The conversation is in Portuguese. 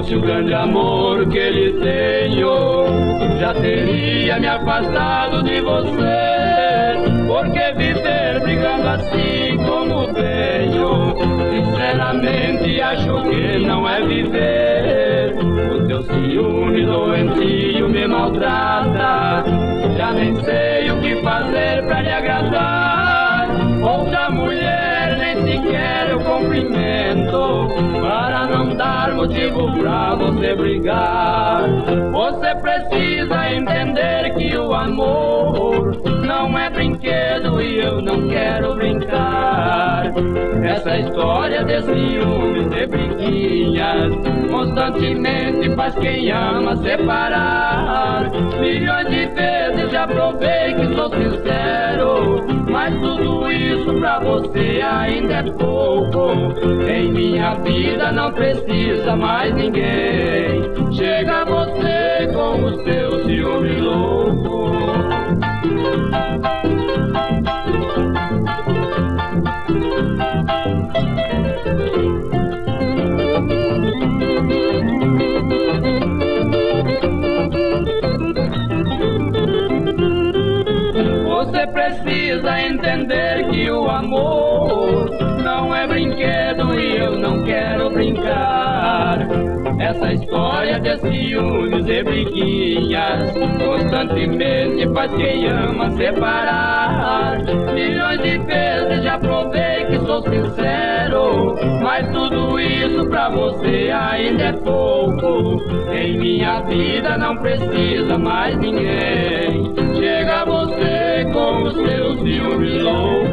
fosse o grande amor que ele tenho, já teria me afastado de você. Porque viver brigando assim como venho, sinceramente acho que não é viver. O teu ciúme doentio me maltrata, já nem sei o que fazer pra lhe agradar. Outra mulher nem sequer eu cumprimento, para não dar motivo pra você brigar. Você precisa entender que o amor não é brinquedo e eu não quero brincar. Essa história de ciúmes e briguinhas constantemente faz quem ama separar. Milhões de vezes já provei que sou sincero, mas tudo isso pra você ainda é pouco. Em minha vida não precisa mais ninguém. Chega você com o seu ciúme louco. Você precisa entender que o amor não é brinquedo e eu não quero brincar. Essa história de ciúmes e briguinhas constantemente faz quem ama separar. Milhões de vezes já provei que sou sincero, mas tudo isso pra você ainda é pouco. Em minha vida não precisa mais ninguém. Chega você com o seu ciúme louco.